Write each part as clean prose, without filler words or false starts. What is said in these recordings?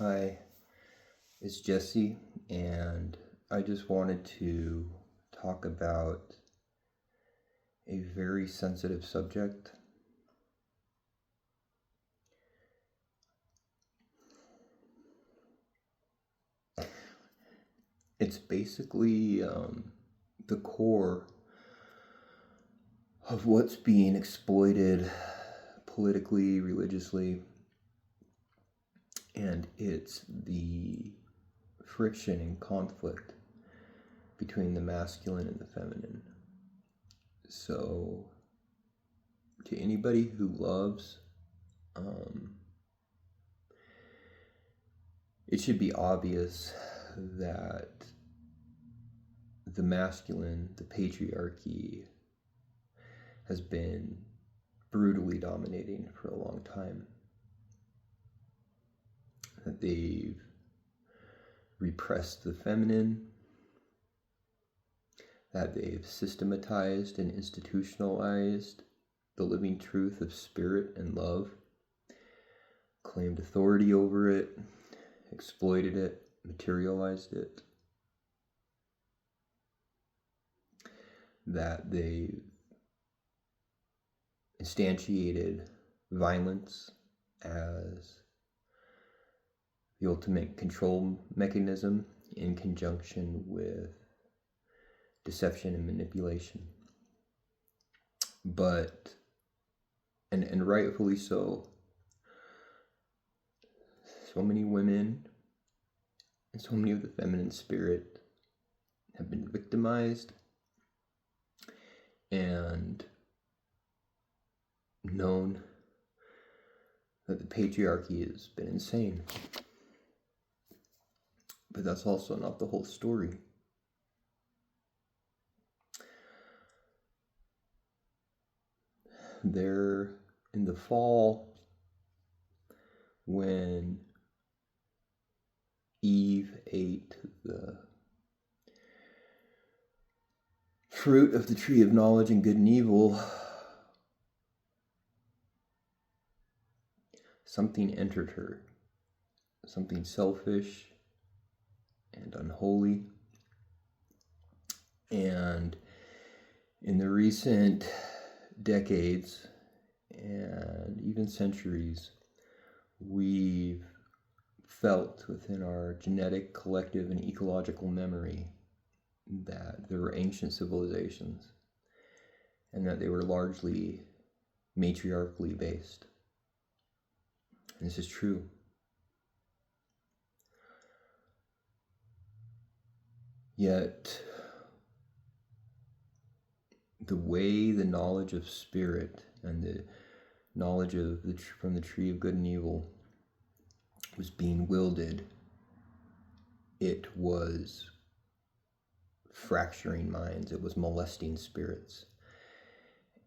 Hi, it's Jesse, and I just wanted to talk about a very sensitive subject. It's basically the core of what's being exploited politically, religiously, and it's the friction and conflict between the masculine and the feminine. So, to anybody who loves, it should be obvious that the masculine, the patriarchy, has been brutally dominating for a long time. That they've repressed the feminine, that they've systematized and institutionalized the living truth of spirit and love, claimed authority over it, exploited it, materialized it, that they've instantiated violence as the ultimate control mechanism in conjunction with deception and manipulation. But, and rightfully so, so many women and so many of the feminine spirit have been victimized and known that the patriarchy has been insane. But that's also not the whole story. There, in the fall, when Eve ate the fruit of the tree of knowledge and good and evil, something entered her, something selfish and unholy. And in the recent decades and even centuries, we've felt within our genetic, collective, and ecological memory that there were ancient civilizations and that they were largely matriarchally based. And this is true. Yet, the way the knowledge of spirit and the knowledge of from the tree of good and evil was being wielded, it was fracturing minds, it was molesting spirits.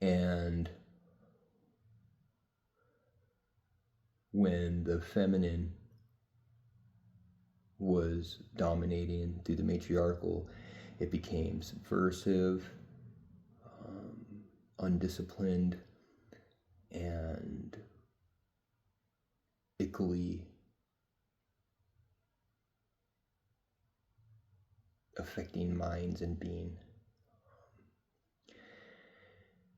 And when the feminine was dominating through the matriarchal, it became subversive, undisciplined, and equally affecting minds and being.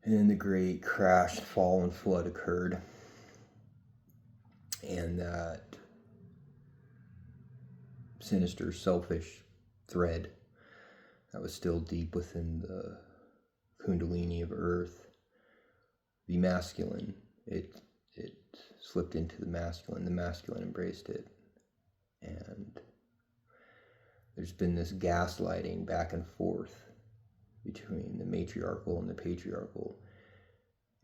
And then the great crash, fall, and flood occurred, and that sinister, selfish thread that was still deep within the kundalini of earth, the masculine, it slipped into the masculine embraced it, and there's been this gaslighting back and forth between the matriarchal and the patriarchal.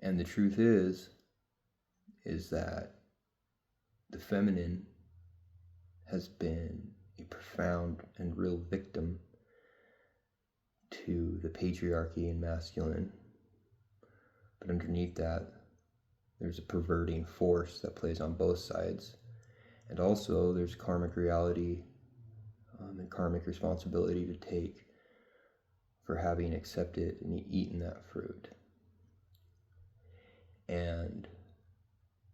And the truth is that the feminine has been a profound and real victim to the patriarchy and masculine. But underneath that, there's a perverting force that plays on both sides. And also there's karmic reality and karmic responsibility to take for having accepted and eaten that fruit. And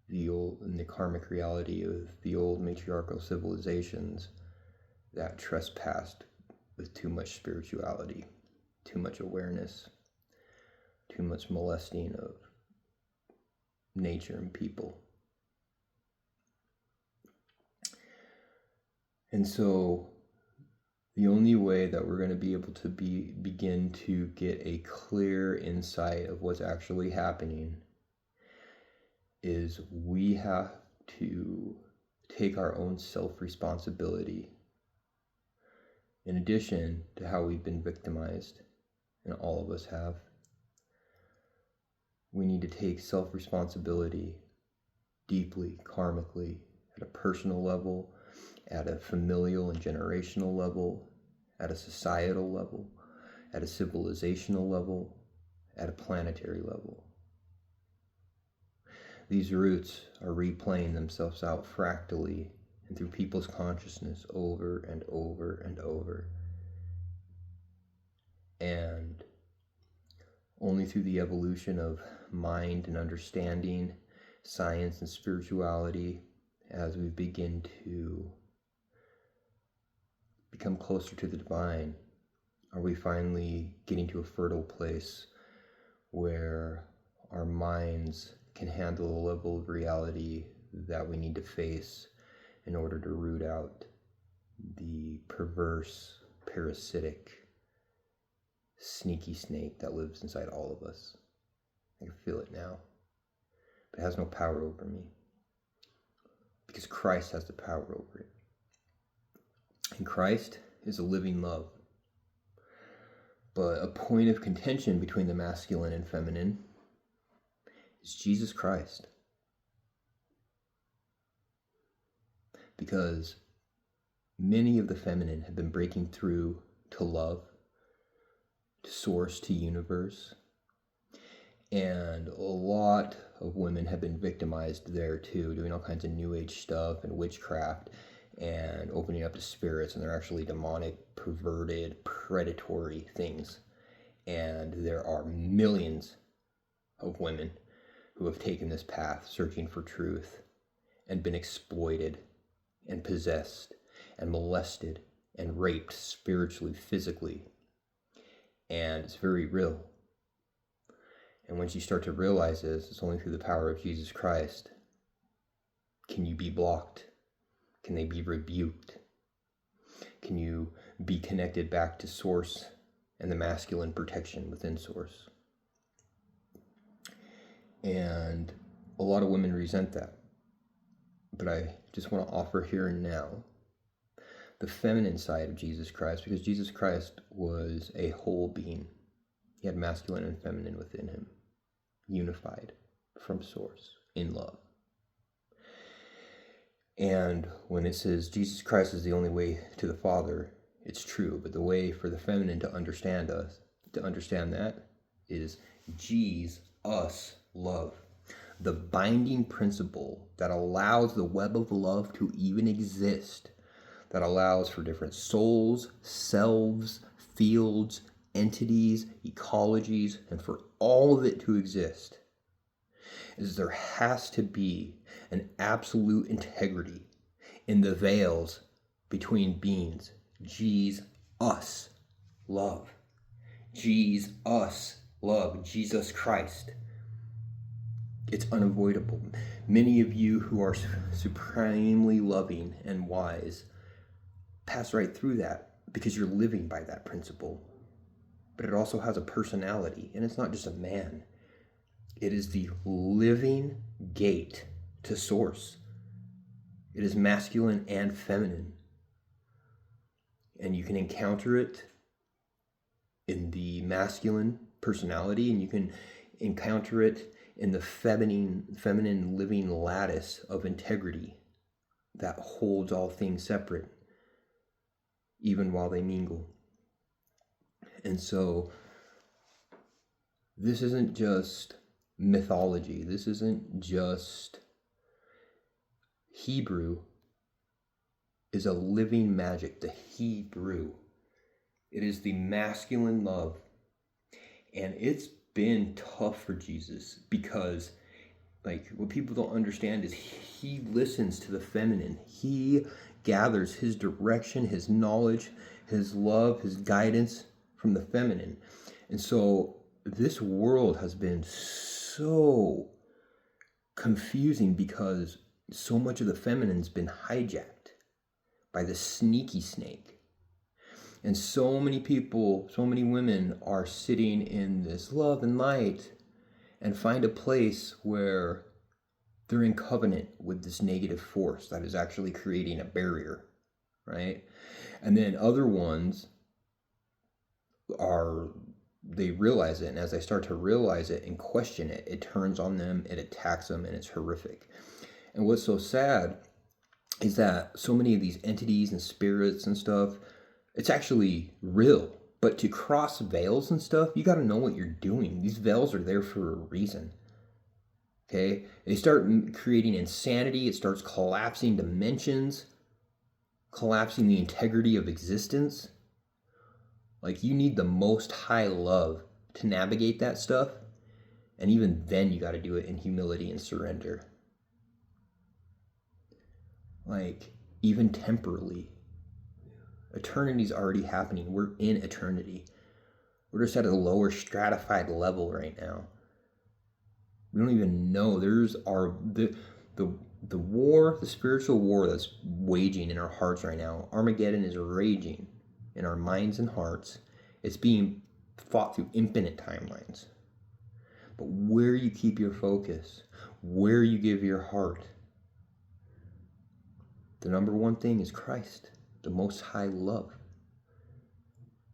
the karmic reality of the old matriarchal civilizations that trespassed with too much spirituality, too much awareness, too much molesting of nature and people. And so the only way that we're going to be able to begin to get a clear insight of what's actually happening is we have to take our own self-responsibility. In addition to how we've been victimized, and all of us have, we need to take self-responsibility deeply, karmically, at a personal level, at a familial and generational level, at a societal level, at a civilizational level, at a planetary level. These roots are replaying themselves out fractally and through people's consciousness over and over and over. And only through the evolution of mind and understanding, science and spirituality, as we begin to become closer to the divine, are we finally getting to a fertile place where our minds can handle the level of reality that we need to face in order to root out the perverse, parasitic, sneaky snake that lives inside all of us. I can feel it now, but it has no power over me because Christ has the power over it. And Christ is a living love. But a point of contention between the masculine and feminine is Jesus Christ. Because many of the feminine have been breaking through to love, to source, to universe. And a lot of women have been victimized there too, doing all kinds of new age stuff and witchcraft and opening up to spirits, and they're actually demonic, perverted, predatory things. And there are millions of women who have taken this path, searching for truth, and been exploited and possessed and molested and raped spiritually, physically. And it's very real. And once you start to realize this, it's only through the power of Jesus Christ can you be blocked. Can they be rebuked? Can you be connected back to Source and the masculine protection within Source? And a lot of women resent that. But I just want to offer here and now the feminine side of Jesus Christ, because Jesus Christ was a whole being. He had masculine and feminine within him, unified from Source in love. And when it says Jesus Christ is the only way to the Father, it's true. But the way for the feminine to understand that, is Jesus love. The binding principle that allows the web of love to even exist, that allows for different souls, selves, fields, entities, ecologies, and for all of it to exist, is there has to be an absolute integrity in the veils between beings. Jesus love. Jesus love. Jesus Christ. It's unavoidable. Many of you who are supremely loving and wise pass right through that because you're living by that principle. But it also has a personality, and it's not just a man. It is the living gate to Source. It is masculine and feminine. And you can encounter it in the masculine personality, and you can encounter it in the feminine living lattice of integrity that holds all things separate, even while they mingle. And so this isn't just mythology. This isn't just Hebrew is a living magic. The Hebrew. It is the masculine love. And it's been tough for Jesus because Like, what people don't understand is he listens to the feminine. He gathers his direction, his knowledge, his love, his guidance from the feminine. And so this world has been so confusing because so much of the feminine's been hijacked by the sneaky snake. And so many people, so many women are sitting in this love and light and find a place where they're in covenant with this negative force that is actually creating a barrier, right? And then other ones they realize it, and as they start to realize it and question it, it turns on them, it attacks them, and it's horrific. And what's so sad is that so many of these entities and spirits and stuff, it's actually real. But to cross veils and stuff, you got to know what you're doing. These veils are there for a reason. Okay? They start creating insanity. It starts collapsing dimensions, collapsing the integrity of existence. Like, you need the most high love to navigate that stuff. And even then, you got to do it in humility and surrender. Like, even temporally. Eternity's already happening. We're in eternity. We're just at a lower stratified level right now. We don't even know. There's the war, the spiritual war that's waging in our hearts right now. Armageddon is raging in our minds and hearts. It's being fought through infinite timelines. But where you keep your focus, where you give your heart, the number one thing is Christ, the most high love,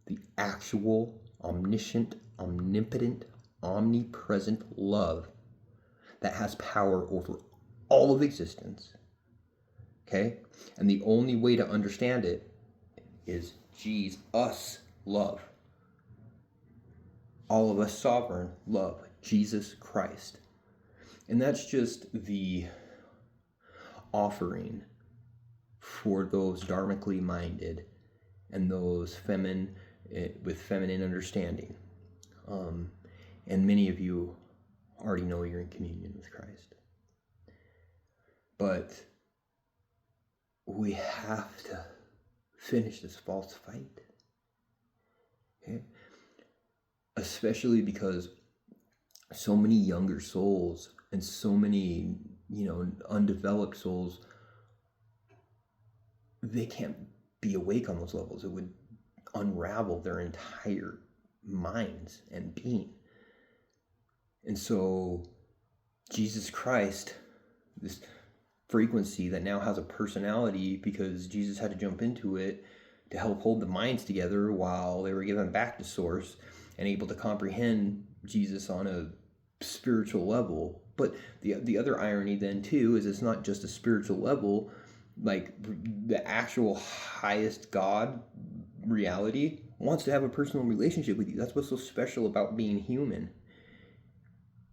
the actual omniscient, omnipotent, omnipresent love that has power over all of existence. Okay? And the only way to understand it is Jesus love. All of us sovereign love, Jesus Christ. And that's just the offering for those dharmically minded and those with feminine understanding. And many of you already know you're in communion with Christ. But we have to finish this false fight. Okay? Especially because so many younger souls and so many, undeveloped souls, they can't be awake on those levels. It would unravel their entire minds and being. And so Jesus Christ, this frequency that now has a personality because Jesus had to jump into it to help hold the minds together while they were given back to Source and able to comprehend Jesus on a spiritual level. But the other irony then too is it's not just a spiritual level. Like, the actual highest God reality wants to have a personal relationship with you. That's what's so special about being human.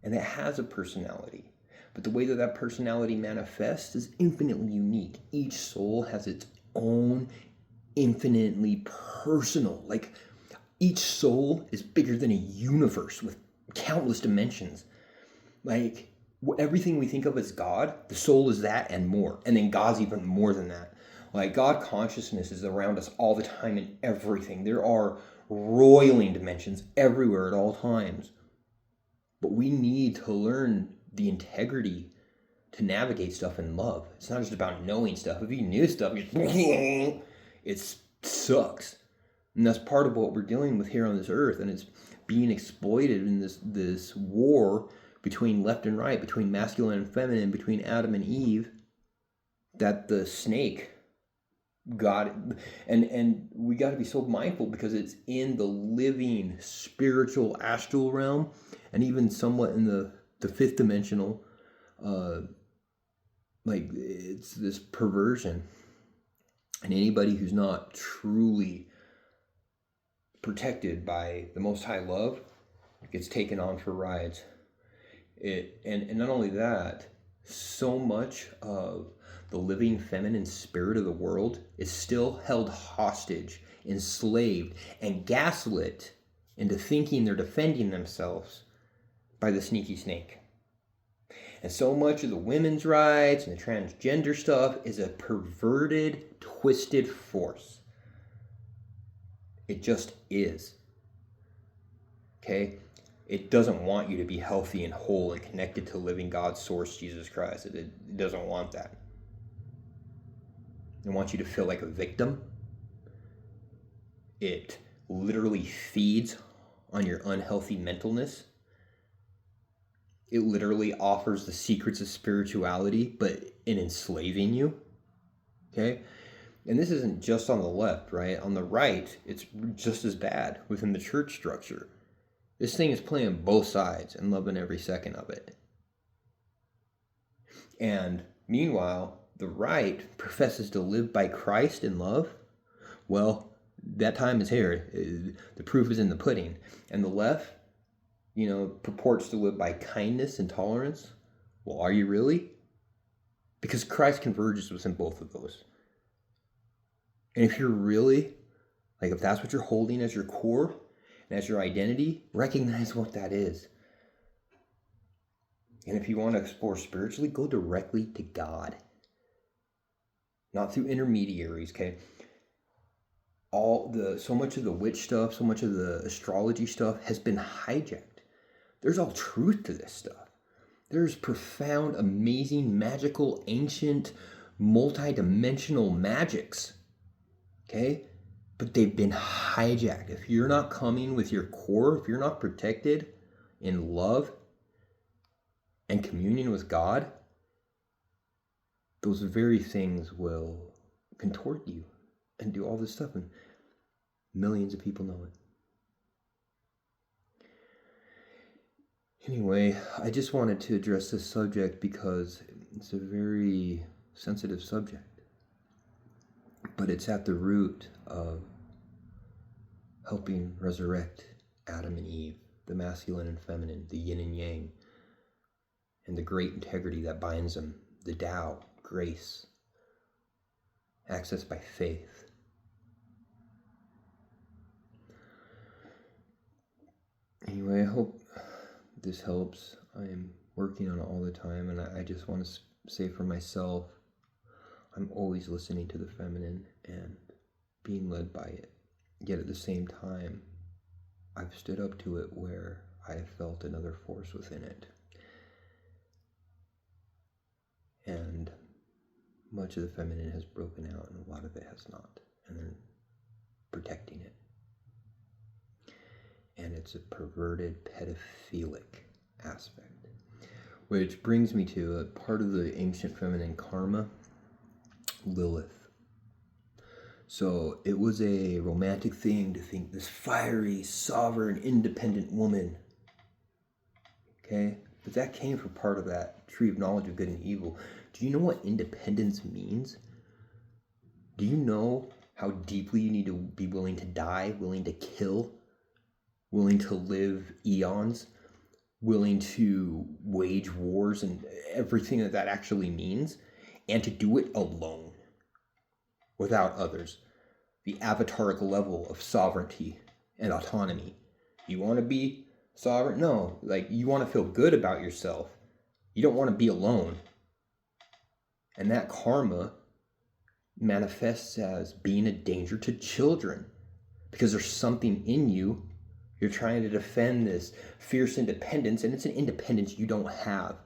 And it has a personality. But the way that personality manifests is infinitely unique. Each soul has its own infinitely personal. Like, each soul is bigger than a universe with countless dimensions. Like, everything we think of as God, the soul is that and more. And then God's even more than that. Like, God consciousness is around us all the time in everything. There are roiling dimensions everywhere at all times. But we need to learn the integrity to navigate stuff in love. It's not just about knowing stuff. If you knew stuff, it sucks. And that's part of what we're dealing with here on this earth. And it's being exploited in this war between left and right, between masculine and feminine, between Adam and Eve, that the snake got. And we got to be so mindful because it's in the living spiritual astral realm and even somewhat in the fifth dimensional, like, it's this perversion. And anybody who's not truly protected by the Most High love gets taken on for rides. And not only that, so much of the living feminine spirit of the world is still held hostage, enslaved, and gaslit into thinking they're defending themselves by the sneaky snake. And so much of the women's rights and the transgender stuff is a perverted, twisted force. It just is. Okay? It doesn't want you to be healthy and whole and connected to living God's source, Jesus Christ. It doesn't want that. It wants you to feel like a victim. It literally feeds on your unhealthy mentalness. It literally offers the secrets of spirituality, but in enslaving you. Okay? And this isn't just on the left, right? On the right, it's just as bad within the church structure. This thing is playing both sides and loving every second of it. And meanwhile, the right professes to live by Christ in love. Well, that time is here. The proof is in the pudding. And the left, purports to live by kindness and tolerance. Well, are you really? Because Christ converges within both of those. And if you're really, if that's what you're holding as your core and as your identity, recognize what that is. And if you want to explore spiritually, go directly to God. Not through intermediaries, okay? So much of the witch stuff, so much of the astrology stuff has been hijacked. There's all truth to this stuff. There's profound, amazing, magical, ancient, multi-dimensional magics. Okay? But they've been hijacked. If you're not coming with your core, if you're not protected in love and communion with God, those very things will contort you and do all this stuff. And millions of people know it. Anyway, I just wanted to address this subject because it's a very sensitive subject. But it's at the root of helping resurrect Adam and Eve, the masculine and feminine, the yin and yang, and the great integrity that binds them, the Tao, grace, access by faith. Anyway, I hope this helps. I am working on it all the time, and I just want to say for myself, I'm always listening to the feminine and being led by it. Yet at the same time, I've stood up to it where I have felt another force within it. And much of the feminine has broken out, and a lot of it has not. And they're protecting it. And it's a perverted, pedophilic aspect. Which brings me to a part of the ancient feminine karma, Lilith. So it was a romantic thing to think this fiery, sovereign, independent woman. Okay? But that came from part of that tree of knowledge of good and evil. Do you know what independence means? Do you know how deeply you need to be willing to die, willing to kill, willing to live eons, willing to wage wars and everything that actually means, and to do it alone, without others? The avataric level of sovereignty and autonomy. You want to be sovereign? No, you want to feel good about yourself. You don't want to be alone. And that karma manifests as being a danger to children, because there's something in you. You're trying to defend this fierce independence, and it's an independence you don't have.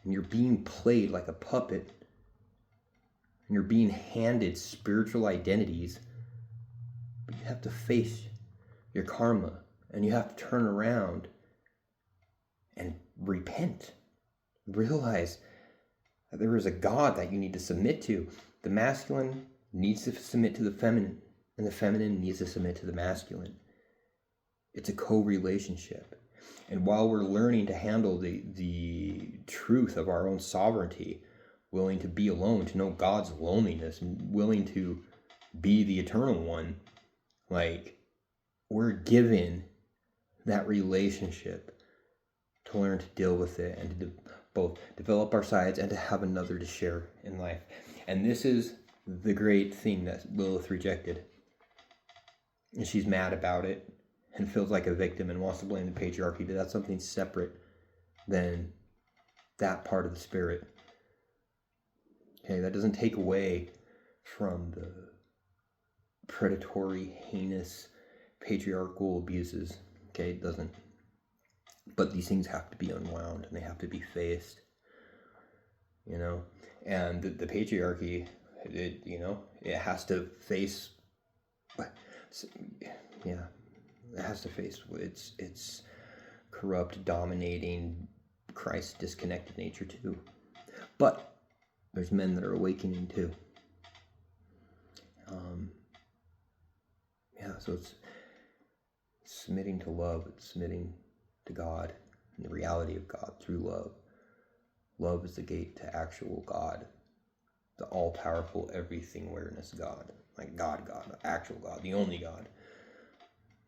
And you're being played like a puppet, and you're being handed spiritual identities, but you have to face your karma, and you have to turn around and repent. Realize that there is a God that you need to submit to. The masculine needs to submit to the feminine, and the feminine needs to submit to the masculine. It's a co-relationship. And while we're learning to handle the truth of our own sovereignty, willing to be alone, to know God's loneliness, and willing to be the eternal one, we're given that relationship to learn to deal with it and to both develop our sides and to have another to share in life. And this is the great thing that Lilith rejected. And she's mad about it. and feels like a victim and wants to blame the patriarchy, but that's something separate than that part of the spirit. Okay, that doesn't take away from the predatory, heinous, patriarchal abuses. Okay, it doesn't. But these things have to be unwound and they have to be faced. You know, and the patriarchy, it has to face, yeah, it has to face its corrupt, dominating, Christ disconnected nature too. But there's men that are awakening too. So it's submitting to love, it's submitting to God and the reality of God through love. Love is the gate to actual God, the all-powerful, everything awareness God, like God, the actual God, the only God.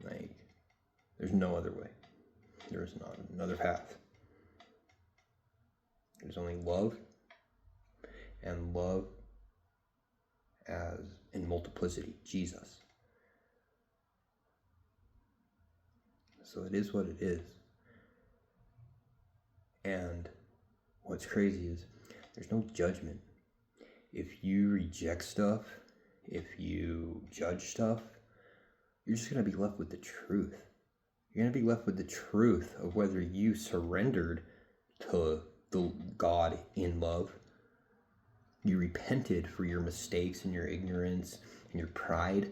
Like, there's no other way. There is not another path. There's only love, and love as in multiplicity, Jesus. So it is what it is. And what's crazy is there's no judgment. If you reject stuff, if you judge stuff, you're just going to be left with the truth. You're going to be left with the truth of whether you surrendered to the God in love. You repented for your mistakes and your ignorance and your pride,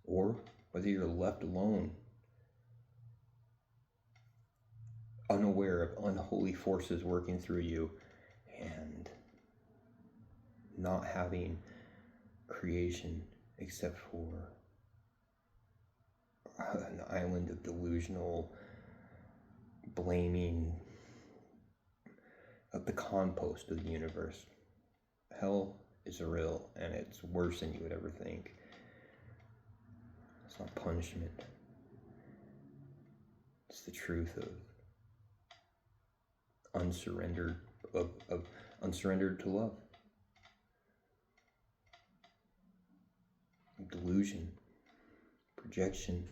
or whether you're left alone, unaware of unholy forces working through you and not having creation except for an island of delusional blaming of the compost of the universe. Hell is real and it's worse than you would ever think. It's not punishment. It's the truth of unsurrendered to love. Delusion, projection,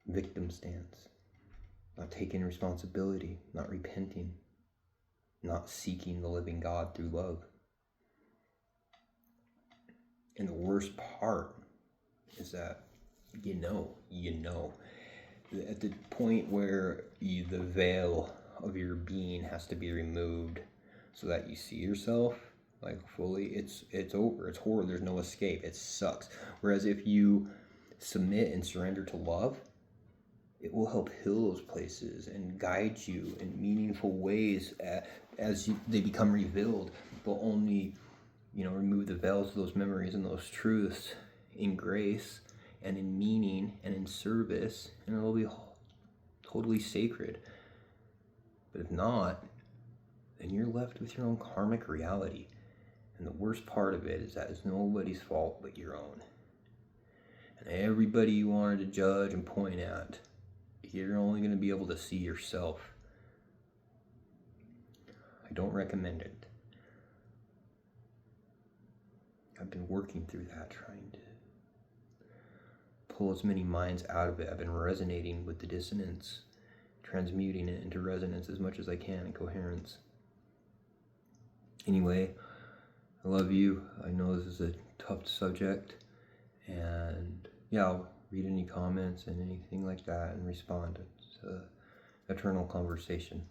victim stance, not taking responsibility, not repenting, not seeking the living God through love. And the worst part is that you know, at the point where the veil of your being has to be removed so that you see yourself like fully, it's over, it's horror, there's no escape, it sucks. Whereas if you submit and surrender to love, it will help heal those places and guide you in meaningful ways as they become revealed. They'll only, remove the veils of those memories and those truths in grace and in meaning and in service, and it'll be totally sacred. But if not, then you're left with your own karmic reality. And the worst part of it is that it's nobody's fault but your own. And everybody you wanted to judge and point at, you're only going to be able to see yourself. I don't recommend it. I've been working through that, trying to pull as many minds out of it. I've been resonating with the dissonance, transmuting it into resonance as much as I can in coherence. Anyway, I love you. I know this is a tough subject, and I'll read any comments and anything like that and respond. It's an eternal conversation.